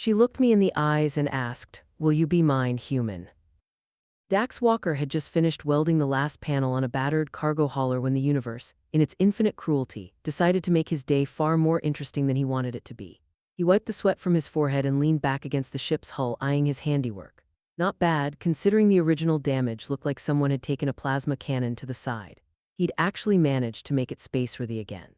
She looked me in the eyes and asked, "Will you be mine, human?" Dax Walker had just finished welding the last panel on a battered cargo hauler when the universe, in its infinite cruelty, decided to make his day far more interesting than he wanted it to be. He wiped the sweat from his forehead and leaned back against the ship's hull, eyeing his handiwork. Not bad, considering the original damage looked like someone had taken a plasma cannon to the side. He'd actually managed to make it spaceworthy again.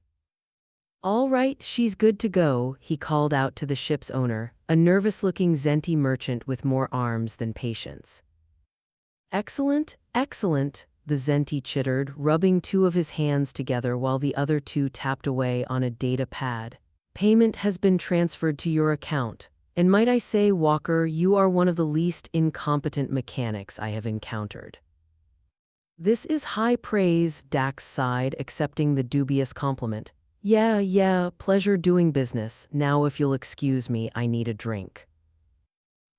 "All right, she's good to go," he called out to the ship's owner, a nervous-looking Zenti merchant with more arms than patience. "Excellent, excellent," the Zenti chittered, rubbing two of his hands together while the other two tapped away on a data pad. "Payment has been transferred to your account. And might I say, Walker, you are one of the least incompetent mechanics I have encountered." "This is high praise," Dax sighed, accepting the dubious compliment. Yeah, pleasure doing business. Now if you'll excuse me, I need a drink."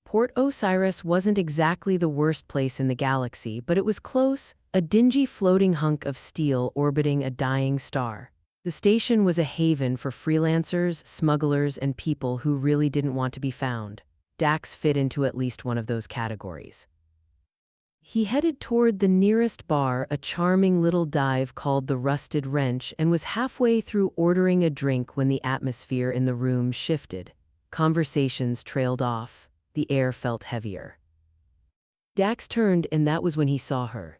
Port Osiris wasn't exactly the worst place in the galaxy, but it was close, a dingy floating hunk of steel orbiting a dying star. The station was a haven for freelancers, smugglers, and people who really didn't want to be found. Dax fit into at least one of those categories. He headed toward the nearest bar, a charming little dive called the Rusted Wrench, and was halfway through ordering a drink when the atmosphere in the room shifted. Conversations trailed off. The air felt heavier. Dax turned, and that was when he saw her.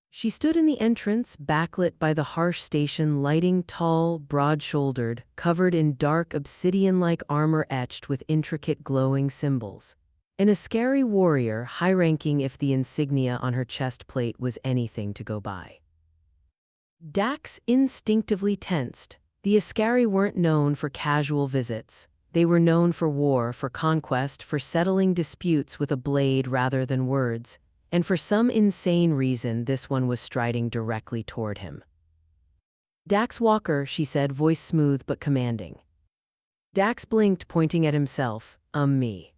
She stood in the entrance, backlit by the harsh station lighting, tall, broad-shouldered, covered in dark obsidian-like armor etched with intricate glowing symbols. An Ascari warrior, high-ranking if the insignia on her chest plate was anything to go by. Dax instinctively tensed. The Ascari weren't known for casual visits. They were known for war, for conquest, for settling disputes with a blade rather than words, and for some insane reason this one was striding directly toward him. "Dax Walker," she said, voice smooth but commanding. Dax blinked, pointing at himself. Me."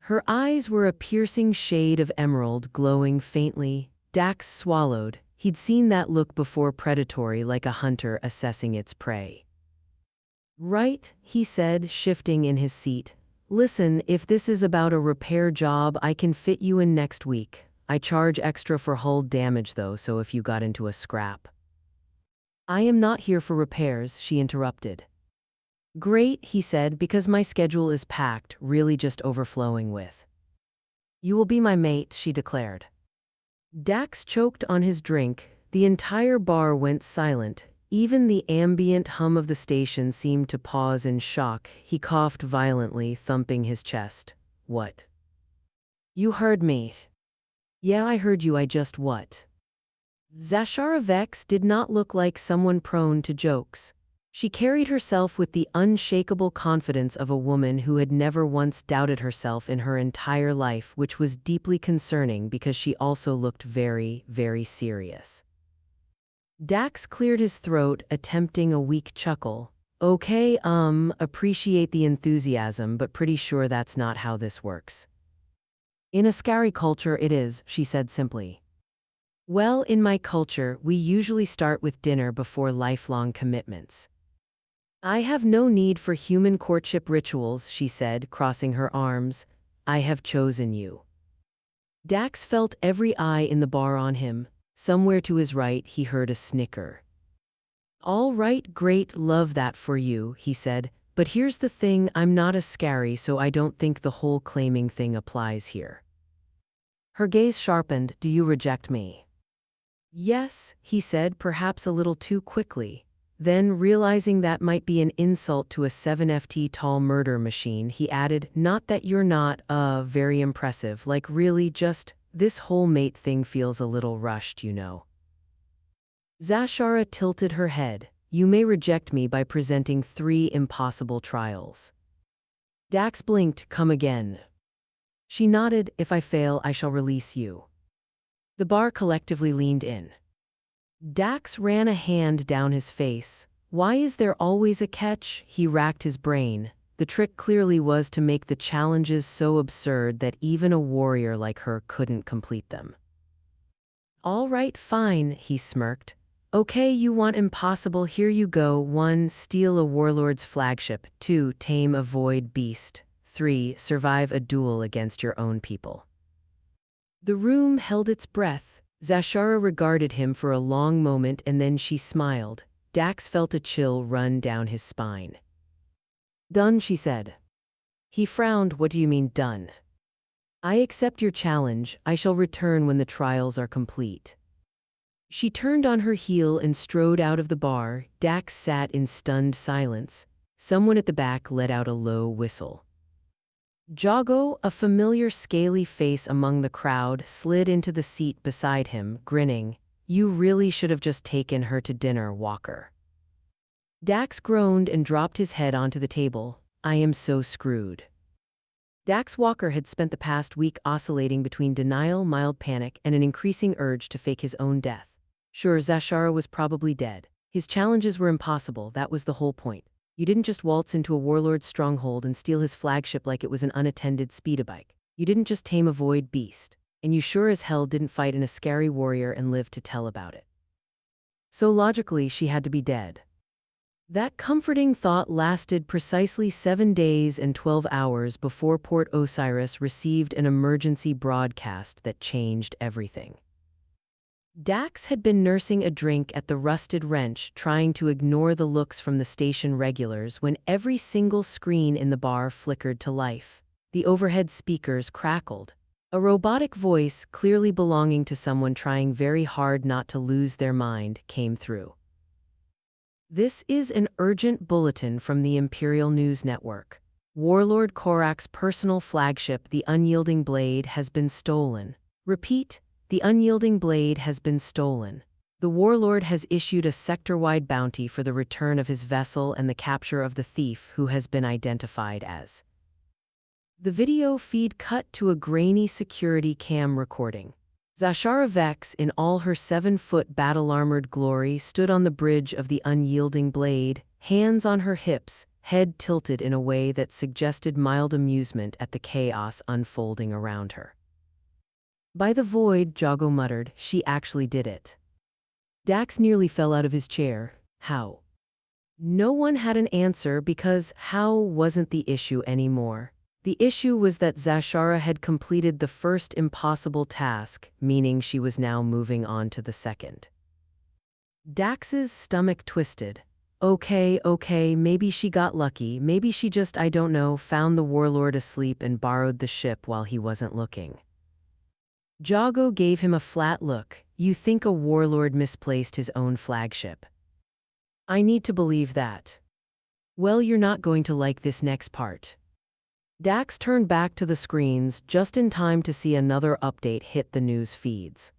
Her eyes were a piercing shade of emerald, glowing faintly. Dax swallowed. He'd seen that look before, predatory, like a hunter assessing its prey. "Right," he said, shifting in his seat. "Listen, if this is about a repair job, I can fit you in next week. I charge extra for hull damage though, so if you got into a scrap." "I am not here for repairs," she interrupted. "Great," he said, "because my schedule is packed, really just overflowing with." "You will be my mate," she declared. Dax choked on his drink. The entire bar went silent. Even the ambient hum of the station seemed to pause in shock. He coughed violently, thumping his chest. "What?" "You heard me." "Yeah, I heard you, I just what?" Zashara Vex did not look like someone prone to jokes. She carried herself with the unshakable confidence of a woman who had never once doubted herself in her entire life, which was deeply concerning because she also looked very, very serious. Dax cleared his throat, attempting a weak chuckle. "Okay, appreciate the enthusiasm, but pretty sure that's not how this works." "In Ascari culture it is," she said simply. "Well, in my culture, we usually start with dinner before lifelong commitments." "I have no need for human courtship rituals," she said, crossing her arms. "I have chosen you." Dax felt every eye in the bar on him. Somewhere to his right, he heard a snicker. "All right, great, love that for you," he said. "But here's the thing, I'm not Ascari, so I don't think the whole claiming thing applies here." Her gaze sharpened. "Do you reject me?" "Yes," he said, perhaps a little too quickly. Then, realizing that might be an insult to a 7FT tall murder machine, he added, "Not that you're not, very impressive, like really just, this whole mate thing feels a little rushed, you know." Zashara tilted her head. "You may reject me by presenting 3 impossible trials." Dax blinked. "Come again." She nodded. "If I fail, I shall release you." The bar collectively leaned in. Dax ran a hand down his face. Why is there always a catch? He racked his brain. The trick clearly was to make the challenges so absurd that even a warrior like her couldn't complete them. "All right, fine," he smirked. "Okay, you want impossible, here you go. 1. Steal a warlord's flagship. 2. Tame a void beast. 3. Survive a duel against your own people. The room held its breath. Zashara regarded him for a long moment and then she smiled. Dax felt a chill run down his spine. Done, she said. He frowned. What do you mean, done? I accept your challenge. I shall return when the trials are complete. She turned on her heel and strode out of the bar. Dax sat in stunned silence. Someone at the back let out a low whistle. Jago, a familiar scaly face among the crowd, slid into the seat beside him, grinning. You really should have just taken her to dinner, Walker. Dax groaned and dropped his head onto the table. I am so screwed. Dax Walker had spent the past week oscillating between denial, mild panic, and an increasing urge to fake his own death. Sure, Zashara was probably dead. His challenges were impossible, that was the whole point. You didn't just waltz into a warlord's stronghold and steal his flagship like it was an unattended speederbike. You didn't just tame a void beast. And you sure as hell didn't fight in a scary warrior and live to tell about it. So logically, she had to be dead. That comforting thought lasted precisely 7 days and 12 hours before Port Osiris received an emergency broadcast that changed everything. Dax had been nursing a drink at the Rusted Wrench, trying to ignore the looks from the station regulars when every single screen in the bar flickered to life. The overhead speakers crackled. A robotic voice, clearly belonging to someone trying very hard not to lose their mind, came through. This is an urgent bulletin from the Imperial News Network. Warlord Korak's personal flagship, the Unyielding Blade, has been stolen. Repeat, the Unyielding Blade has been stolen. The warlord has issued a sector-wide bounty for the return of his vessel and the capture of the thief, who has been identified as. The video feed cut to a grainy security cam recording. Zashara Vex, in all her 7-foot battle-armored glory, stood on the bridge of the Unyielding Blade, hands on her hips, head tilted in a way that suggested mild amusement at the chaos unfolding around her. By the void, Jago muttered, she actually did it. Dax nearly fell out of his chair. How? No one had an answer because how wasn't the issue anymore. The issue was that Zashara had completed the first impossible task, meaning she was now moving on to the second. Dax's stomach twisted. Okay, maybe she got lucky, maybe she just, I don't know, found the warlord asleep and borrowed the ship while he wasn't looking. Jago gave him a flat look. You think a warlord misplaced his own flagship? I need to believe that. Well, you're not going to like this next part. Dax turned back to the screens just in time to see another update hit the news feeds.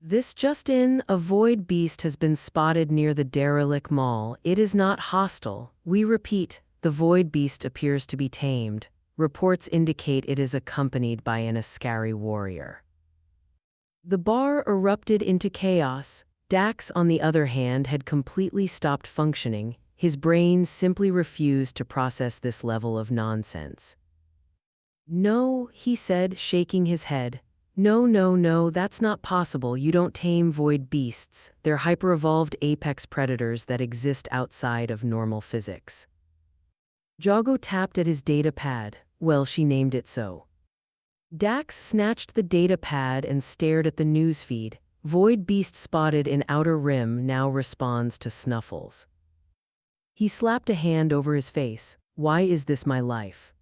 This just in, a void beast has been spotted near the derelict mall. It is not hostile. We repeat, the void beast appears to be tamed. Reports indicate it is accompanied by an Ascari warrior. The bar erupted into chaos. Dax, on the other hand, had completely stopped functioning. His brain simply refused to process this level of nonsense. No, he said, shaking his head. No, that's not possible. You don't tame void beasts. They're hyper-evolved apex predators that exist outside of normal physics. Jago tapped at his data pad. Well, she named it so. Dax snatched the data pad and stared at the newsfeed. Void beast spotted in Outer Rim now responds to snuffles. He slapped a hand over his face. Why is this my life?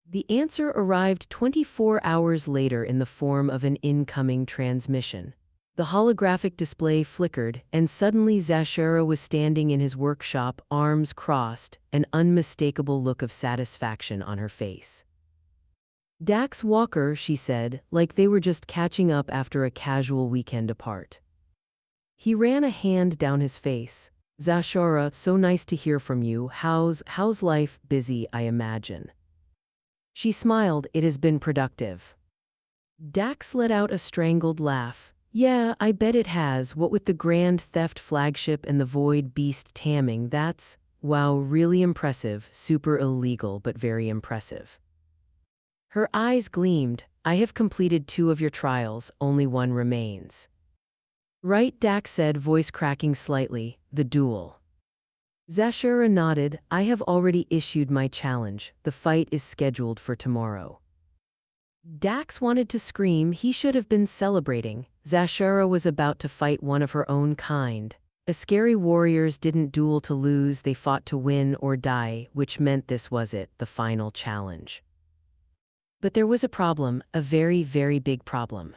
The answer arrived 24 hours later in the form of an incoming transmission. The holographic display flickered, and suddenly Zashara was standing in his workshop, arms crossed, an unmistakable look of satisfaction on her face. Dax Walker, she said, like they were just catching up after a casual weekend apart. He ran a hand down his face. Zashara, so nice to hear from you. How's life? Busy, I imagine. She smiled. It has been productive. Dax let out a strangled laugh. Yeah, I bet it has. What with the Grand Theft flagship and the Void Beast taming, that's, wow, really impressive. Super illegal, but very impressive. Her eyes gleamed. I have completed 2 of your trials, only 1 remains. Right, Dax said, voice cracking slightly, the duel. Zashura nodded. I have already issued my challenge. The fight is scheduled for tomorrow. Dax wanted to scream. He should have been celebrating. Zashura was about to fight one of her own kind. Askari warriors didn't duel to lose, they fought to win or die, which meant this was it, the final challenge. But there was a problem, a very, very big problem.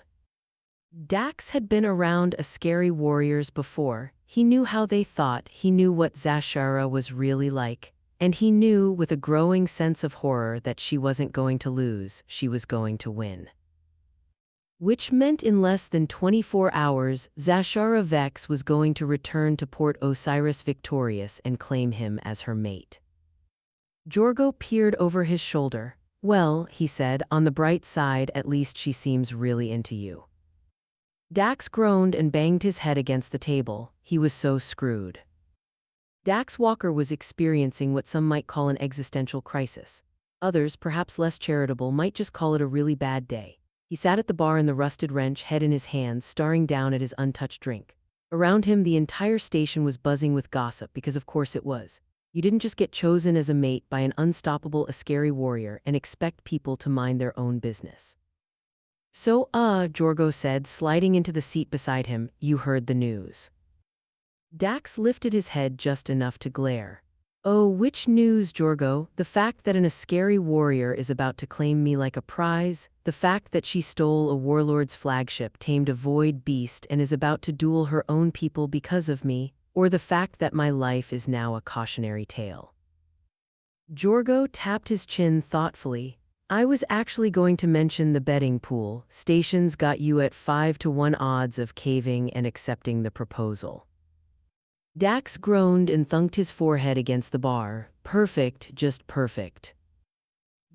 Dax had been around Askari warriors before. He knew how they thought, he knew what Zashura was really like, and he knew with a growing sense of horror that she wasn't going to lose, she was going to win. Which meant in less than 24 hours, Zashura Vex was going to return to Port Osiris victorious and claim him as her mate. Jorgo peered over his shoulder. Well, he said, on the bright side, at least she seems really into you. Dax groaned and banged his head against the table. He was so screwed. Dax Walker was experiencing what some might call an existential crisis. Others, perhaps less charitable, might just call it a really bad day. He sat at the bar in the rusted wrench, head in his hands, staring down at his untouched drink. Around him, the entire station was buzzing with gossip, because of course it was. You didn't just get chosen as a mate by an unstoppable Askari warrior and expect people to mind their own business. So, Jorgo said, sliding into the seat beside him, you heard the news. Dax lifted his head just enough to glare. Oh, which news, Jorgo? The fact that an Askari warrior is about to claim me like a prize? The fact that she stole a warlord's flagship, tamed a void beast, and is about to duel her own people because of me? Or the fact that my life is now a cautionary tale? Jorgo tapped his chin thoughtfully. I was actually going to mention the betting pool. Stations got you at 5-to-1 odds of caving and accepting the proposal. Dax groaned and thunked his forehead against the bar. Perfect, just perfect.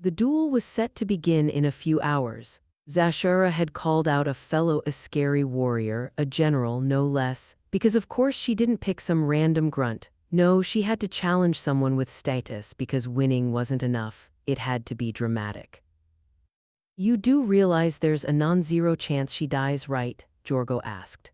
The duel was set to begin in a few hours. Zashura had called out a fellow Askari warrior, a general no less, because of course she didn't pick some random grunt. No, she had to challenge someone with status because winning wasn't enough. It had to be dramatic. You do realize there's a non-zero chance she dies, right? Jorgo asked.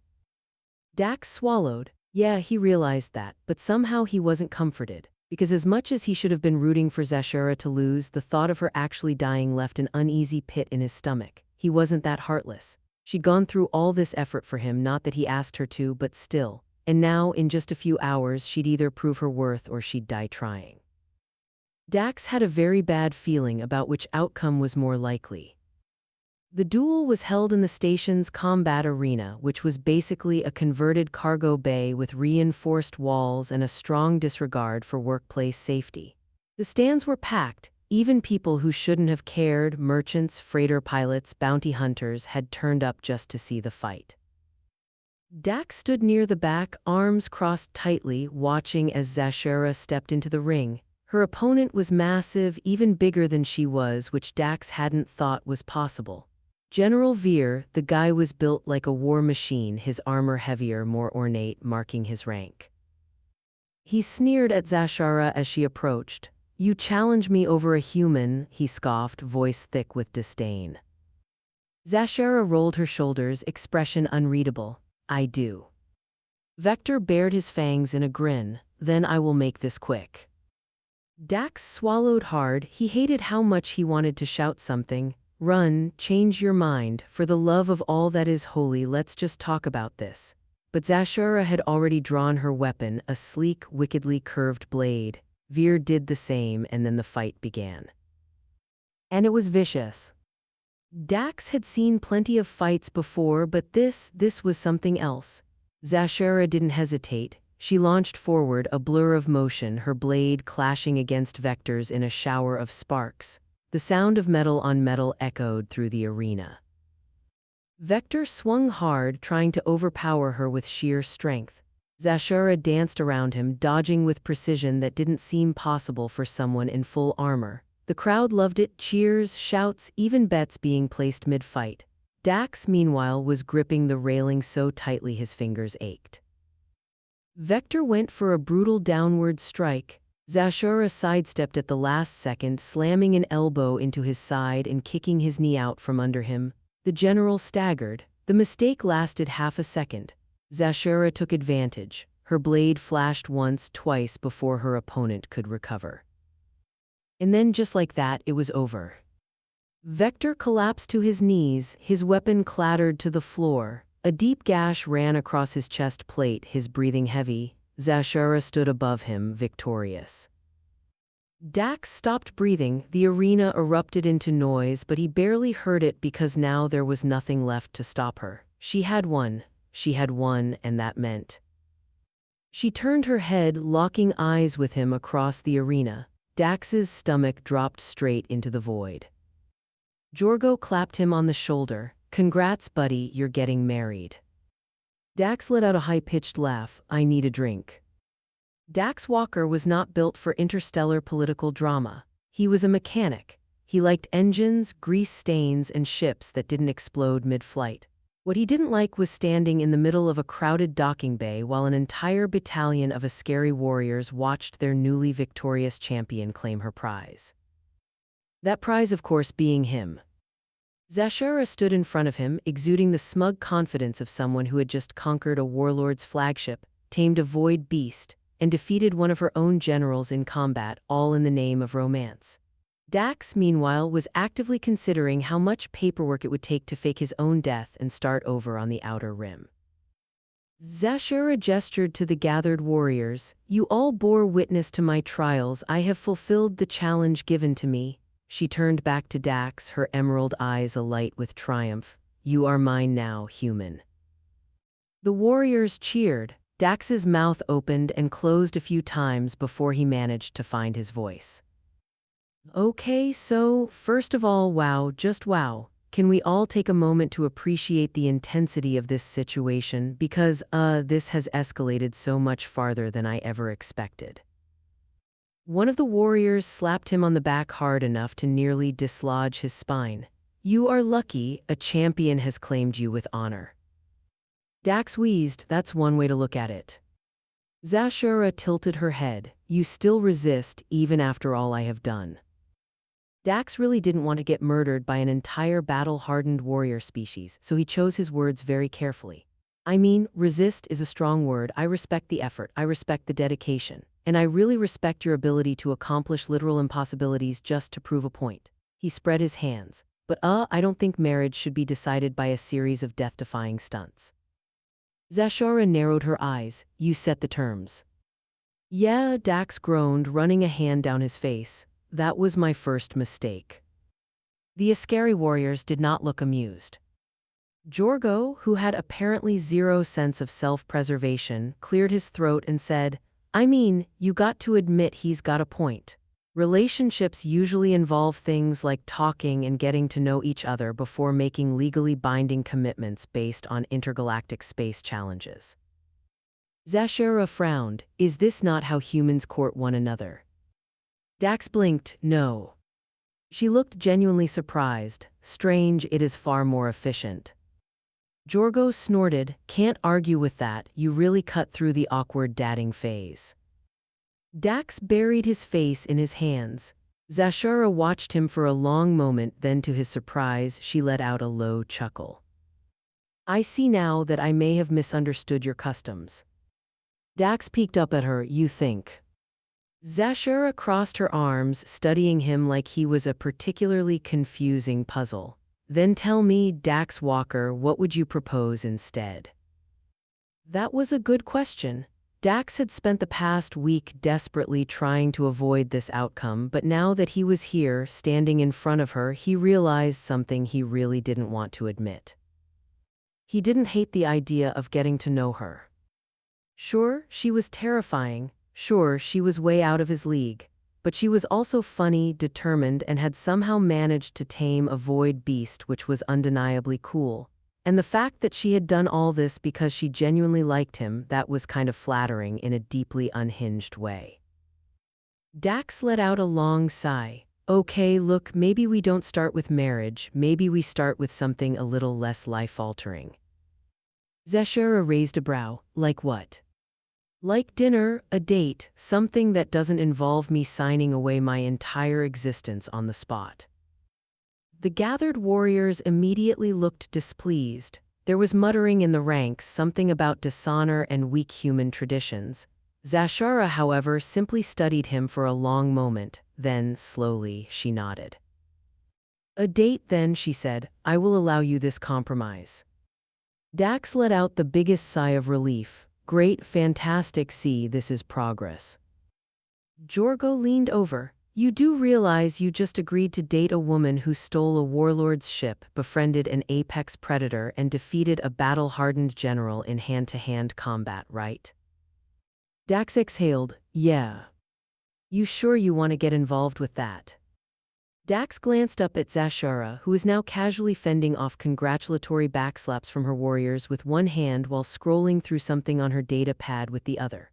Dax swallowed. Yeah, he realized that, but somehow he wasn't comforted, because as much as he should have been rooting for Zashura to lose, the thought of her actually dying left an uneasy pit in his stomach. He wasn't that heartless. She'd gone through all this effort for him, not that he asked her to, but still. And now, in just a few hours, she'd either prove her worth or she'd die trying. Dax had a very bad feeling about which outcome was more likely. The duel was held in the station's combat arena, which was basically a converted cargo bay with reinforced walls and a strong disregard for workplace safety. The stands were packed. Even people who shouldn't have cared, merchants, freighter pilots, bounty hunters, had turned up just to see the fight. Dax stood near the back, arms crossed tightly, watching as Zashura stepped into the ring. Her opponent was massive, even bigger than she was, which Dax hadn't thought was possible. General Veer, the guy was built like a war machine, his armor heavier, more ornate, marking his rank. He sneered at Zashura as she approached. You challenge me over a human, he scoffed, voice thick with disdain. Zashura rolled her shoulders, expression unreadable. I do. Vector bared his fangs in a grin. Then I will make this quick. Dax swallowed hard. He hated how much he wanted to shout something. Run, change your mind, for the love of all that is holy, let's just talk about this. But Zashura had already drawn her weapon, a sleek, wickedly curved blade. Veer did the same, and then the fight began. And it was vicious. Dax had seen plenty of fights before, but this was something else. Zashura didn't hesitate. She launched forward, a blur of motion, her blade clashing against Vector's in a shower of sparks. The sound of metal on metal echoed through the arena. Vector swung hard, trying to overpower her with sheer strength. Zashura danced around him, dodging with precision that didn't seem possible for someone in full armor. The crowd loved it, cheers, shouts, even bets being placed mid-fight. Dax, meanwhile, was gripping the railing so tightly his fingers ached. Vector went for a brutal downward strike. Zashura sidestepped at the last second, slamming an elbow into his side and kicking his knee out from under him. The general staggered. The mistake lasted half a second. Zashura took advantage. Her blade flashed once, twice before her opponent could recover. And then just like that, it was over. Vector collapsed to his knees, his weapon clattered to the floor. A deep gash ran across his chest plate, his breathing heavy. Zashara stood above him, victorious. Dax stopped breathing, the arena erupted into noise, but he barely heard it because now there was nothing left to stop her. She had won, and that meant. She turned her head, locking eyes with him across the arena. Dax's stomach dropped straight into the void. Jorgo clapped him on the shoulder. "Congrats, buddy, you're getting married." Dax let out a high-pitched laugh. "I need a drink." Dax Walker was not built for interstellar political drama. He was a mechanic. He liked engines, grease stains, and ships that didn't explode mid-flight. What he didn't like was standing in the middle of a crowded docking bay while an entire battalion of Askari warriors watched their newly victorious champion claim her prize. That prize, of course, being him. Zashara stood in front of him, exuding the smug confidence of someone who had just conquered a warlord's flagship, tamed a void beast, and defeated one of her own generals in combat, all in the name of romance. Dax, meanwhile, was actively considering how much paperwork it would take to fake his own death and start over on the Outer Rim. Zashara gestured to the gathered warriors. "You all bore witness to my trials. I have fulfilled the challenge given to me." She turned back to Dax, her emerald eyes alight with triumph. "You are mine now, human." The warriors cheered. Dax's mouth opened and closed a few times before he managed to find his voice. "Okay, so, first of all, wow, just wow. Can we all take a moment to appreciate the intensity of this situation, because, this has escalated so much farther than I ever expected." One of the warriors slapped him on the back hard enough to nearly dislodge his spine. "You are lucky, a champion has claimed you with honor." Dax wheezed. "That's one way to look at it." Zashara tilted her head. "You still resist, even after all I have done." Dax really didn't want to get murdered by an entire battle-hardened warrior species, so he chose his words very carefully. "I mean, resist is a strong word. I respect the effort, I respect the dedication, and I really respect your ability to accomplish literal impossibilities just to prove a point." He spread his hands. "But I don't think marriage should be decided by a series of death-defying stunts." Zashara narrowed her eyes. "You set the terms." "Yeah," Dax groaned, running a hand down his face. "That was my first mistake." The Askari warriors did not look amused. Jorgo, who had apparently zero sense of self-preservation, cleared his throat and said, "I mean, you got to admit he's got a point. Relationships usually involve things like talking and getting to know each other before making legally binding commitments based on intergalactic space challenges." Zashara frowned. "Is this not how humans court one another?" Dax blinked. "No." She looked genuinely surprised. "Strange, it is far more efficient." Jorgo snorted. "Can't argue with that, you really cut through the awkward dating phase." Dax buried his face in his hands. Zashara watched him for a long moment, then to his surprise, she let out a low chuckle. "I see now that I may have misunderstood your customs." Dax peeked up at her. "You think?" Zashara crossed her arms, studying him like he was a particularly confusing puzzle. "Then tell me, Dax Walker, what would you propose instead?" That was a good question. Dax had spent the past week desperately trying to avoid this outcome, but now that he was here, standing in front of her, he realized something he really didn't want to admit. He didn't hate the idea of getting to know her. Sure, she was terrifying. Sure, she was way out of his league. But she was also funny, determined, and had somehow managed to tame a void beast, which was undeniably cool. And the fact that she had done all this because she genuinely liked him, that was kind of flattering in a deeply unhinged way. Dax let out a long sigh. "Okay, look, maybe we don't start with marriage, maybe we start with something a little less life-altering." Zashara raised a brow. "Like what?" "Like dinner, a date, something that doesn't involve me signing away my entire existence on the spot." The gathered warriors immediately looked displeased. There was muttering in the ranks, something about dishonor and weak human traditions. Zashara, however, simply studied him for a long moment, then, slowly, she nodded. "A date then," she said. "I will allow you this compromise." Dax let out the biggest sigh of relief. "Great, fantastic, see, this is progress." Jorgo leaned over. "You do realize you just agreed to date a woman who stole a warlord's ship, befriended an apex predator, and defeated a battle-hardened general in hand-to-hand combat, right?" Dax exhaled. "Yeah. You sure you want to get involved with that?" Dax glanced up at Zashara, who was now casually fending off congratulatory backslaps from her warriors with one hand while scrolling through something on her data pad with the other.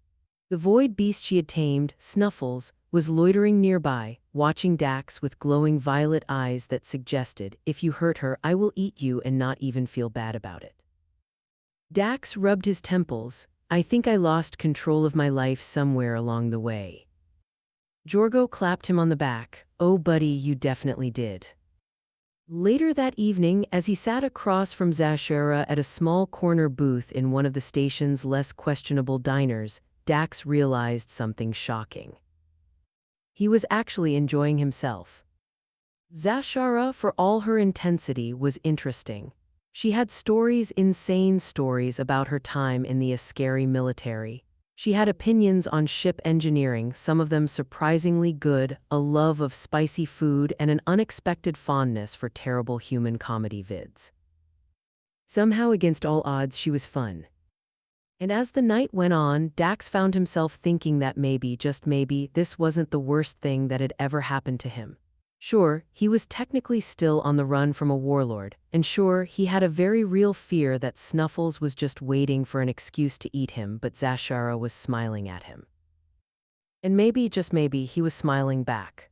The void beast she had tamed, Snuffles, was loitering nearby, watching Dax with glowing violet eyes that suggested, "If you hurt her, I will eat you and not even feel bad about it." Dax rubbed his temples. "I think I lost control of my life somewhere along the way." Jorgo clapped him on the back. "Oh buddy, you definitely did." Later that evening, as he sat across from Zashara at a small corner booth in one of the station's less questionable diners, Dax realized something shocking. He was actually enjoying himself. Zashara, for all her intensity, was interesting. She had stories, insane stories about her time in the Askari military. She had opinions on ship engineering, some of them surprisingly good, a love of spicy food, and an unexpected fondness for terrible human comedy vids. Somehow, against all odds, she was fun. And as the night went on, Dax found himself thinking that maybe, just maybe, this wasn't the worst thing that had ever happened to him. Sure, he was technically still on the run from a warlord, and sure, he had a very real fear that Snuffles was just waiting for an excuse to eat him, but Zashara was smiling at him. And maybe, just maybe, he was smiling back.